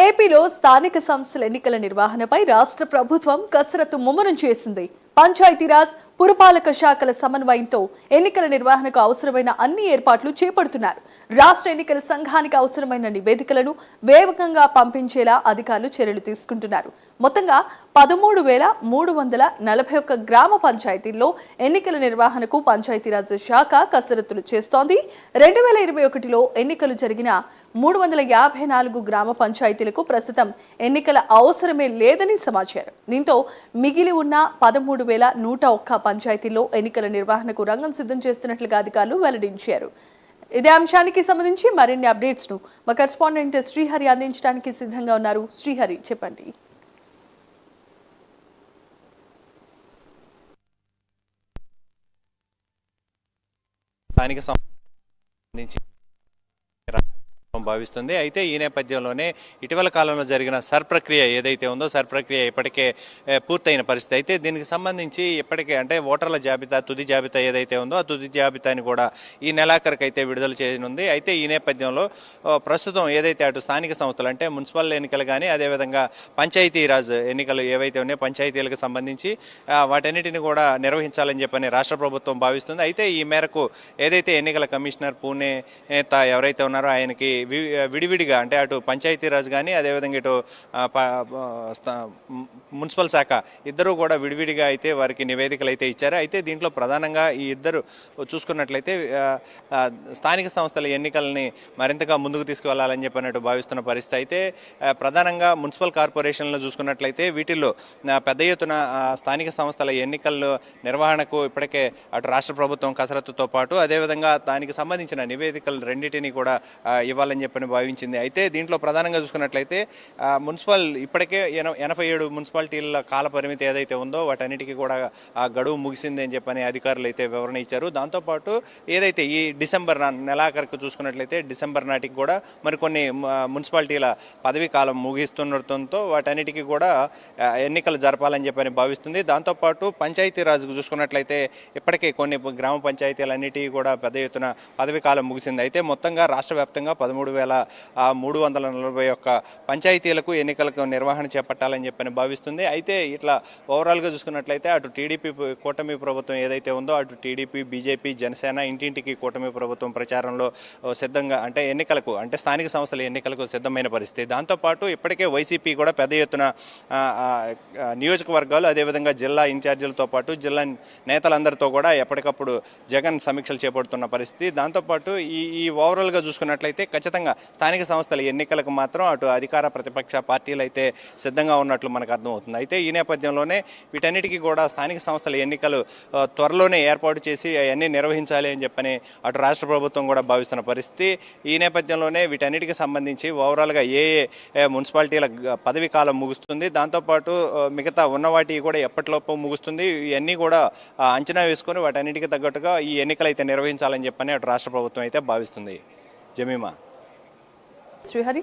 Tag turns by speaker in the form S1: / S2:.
S1: ఏపీలో స్థానిక సంస్థల ఎన్నికల నిర్వహణపై రాష్ట్ర ప్రభుత్వం కసరత్తు ముమ్మరం చేసింది. పంచాయతీరాజ్, పురపాలక శాఖల సమన్వయంతో ఎన్నికల నిర్వహణకు అవసరమైన అన్ని ఏర్పాట్లు చేపడుతున్నారు. రాష్ట్ర ఎన్నికల సంఘానికి అవసరమైన నివేదికలను వేగంగా పంపించేలా అధికారులు చర్యలు తీసుకుంటున్నారు. మొత్తంగా 13,341 గ్రామ పంచాయతీల్లో ఎన్నికల నిర్వహణకు పంచాయతీరాజ్ శాఖ కసరత్తులు చేస్తోంది. 2021లో ఎన్నికలు జరిగిన 354 గ్రామ పంచాయతీలకు ప్రస్తుతం ఎన్నికల అవసరమే లేదని సమాచారం. దీంతో మిగిలి ఉన్న 13,101 పంచాయతీల్లో ఎన్నికల నిర్వహణకు రంగం సిద్ధం చేస్తున్నట్లుగా అధికారులు వెల్లడించారు. ఇదే అంశానికి సంబంధించి మరిన్ని అప్డేట్స్ ను మా కరెస్పాండెంట్ శ్రీహరి అందించడానికి సిద్ధంగా ఉన్నారు. శ్రీహరి, చెప్పండి.
S2: స్థానిక సంబంధించి భావిస్తుంది. అయితే ఈ నేపథ్యంలోనే ఇటీవల కాలంలో జరిగిన సర్ ప్రక్రియ ఏదైతే ఉందో సర్ ప్రక్రియ ఇప్పటికే పూర్తయిన పరిస్థితి. అయితే దీనికి సంబంధించి ఇప్పటికే అంటే ఓటర్ల జాబితా తుది జాబితా ఏదైతే ఉందో ఆ తుది జాబితాని కూడా ఈ నెలాఖరుకు అయితే విడుదల చేయనుంది. అయితే ఈ నేపథ్యంలో ప్రస్తుతం ఏదైతే అటు స్థానిక సంస్థలు అంటే మున్సిపల్ ఎన్నికలు కానీ అదేవిధంగా పంచాయతీరాజ్ ఎన్నికలు ఏవైతే ఉన్నాయో పంచాయతీలకు సంబంధించి వాటన్నిటిని కూడా నిర్వహించాలని చెప్పని రాష్ట్ర ప్రభుత్వం భావిస్తుంది. అయితే ఈ మేరకు ఏదైతే ఎన్నికల కమిషనర్ పూణే ఎవరైతే ఉన్నారో ఆయనకి విడివిడిగా అంటే అటు పంచాయతీరాజ్ కానీ అదేవిధంగా ఇటు మున్సిపల్ శాఖ ఇద్దరు కూడా విడివిడిగా అయితే వారికి నివేదికలు అయితే ఇచ్చారు. అయితే దీంట్లో ప్రధానంగా ఈ ఇద్దరు చూసుకున్నట్లయితే స్థానిక సంస్థల ఎన్నికలని మరింతగా ముందుకు తీసుకువెళ్లాలని చెప్పినట్టు భావిస్తున్న పరిస్థితి. అయితే ప్రధానంగా మున్సిపల్ కార్పొరేషన్లు చూసుకున్నట్లయితే వీటిల్లో పెద్ద ఎత్తున స్థానిక సంస్థల ఎన్నికల నిర్వహణకు ఇప్పటికే అటు రాష్ట్ర ప్రభుత్వం కసరత్తుతో పాటు అదేవిధంగా దానికి సంబంధించిన నివేదికలు రెండింటినీ కూడా ఇవ్వాలని చెప్పని భావించింది. అయితే దీంట్లో ప్రధానంగా చూసుకున్నట్లయితే మున్సిపల్ ఇప్పటికే 87 మున్సిపాలిటీల కాల పరిమితి ఏదైతే ఉందో వాటన్నిటికీ కూడా ఆ గడువు ముగిసింది అని చెప్పని అధికారులు అయితే వివరణ ఇచ్చారు. దాంతోపాటు ఏదైతే ఈ డిసెంబర్ నెలాఖరుకు చూసుకున్నట్లయితే డిసెంబర్ నాటికి కూడా మరికొన్ని మున్సిపాలిటీల పదవీ కాలం ముగిస్తుండటంతో వాటన్నిటికీ కూడా ఎన్నికలు జరపాలని చెప్పని భావిస్తుంది. దాంతోపాటు పంచాయతీరాజ్కు చూసుకున్నట్లయితే ఇప్పటికే కొన్ని గ్రామ పంచాయతీలన్నిటికీ కూడా పెద్ద ఎత్తున పదవీ కాలం ముగిసింది. అయితే మొత్తంగా రాష్ట్ర వ్యాప్తంగా 13,341 పంచాయతీలకు ఎన్నికలకు నిర్వహణ చేపట్టాలని చెప్పని భావిస్తుంది. అయితే ఇట్లా ఓవరాల్గా చూసుకున్నట్లయితే అటు టీడీపీ కూటమి ప్రభుత్వం ఏదైతే ఉందో అటు టీడీపీ, బీజేపీ, జనసేన ఇంటింటికి కూటమి ప్రభుత్వం ప్రచారంలో సిద్ధంగా అంటే ఎన్నికలకు అంటే స్థానిక సంస్థల ఎన్నికలకు సిద్ధమైన పరిస్థితి. దాంతోపాటు ఇప్పటికే వైసీపీ కూడా పెద్ద ఎత్తున నియోజకవర్గాలు అదేవిధంగా జిల్లా ఇన్ఛార్జీలతో పాటు జిల్లా నేతలందరితో కూడా ఎప్పటికప్పుడు జగన్ సమీక్షలు చేపడుతున్న పరిస్థితి. దాంతోపాటు ఈ ఓవరాల్గా చూసుకున్నట్లయితే ఖచ్చితంగా స్థానిక సంస్థల ఎన్నికలకు మాత్రం అటు అధికార ప్రతిపక్ష పార్టీలు అయితే సిద్ధంగా ఉన్నట్లు మనకు అర్థమవుతుంది. అయితే ఈ నేపథ్యంలోనే వీటన్నిటికీ కూడా స్థానిక సంస్థల ఎన్నికలు త్వరలోనే ఏర్పాటు చేసి అవన్నీ నిర్వహించాలి అని చెప్పని అటు రాష్ట్ర ప్రభుత్వం కూడా భావిస్తున్న పరిస్థితి. ఈ నేపథ్యంలోనే వీటన్నిటికి సంబంధించి ఓవరాల్గా ఏ మున్సిపాలిటీల పదవీ కాలం ముగుస్తుంది, దాంతోపాటు మిగతా ఉన్న వాటి కూడా ఎప్పటిలోపు ముగుస్తుంది, ఇవన్నీ కూడా అంచనా వేసుకొని వాటన్నిటికీ తగ్గట్టుగా ఈ ఎన్నికలు అయితే నిర్వహించాలని చెప్పని అటు రాష్ట్ర ప్రభుత్వం అయితే భావిస్తుంది. జమీమా.
S1: శ్రీహరి.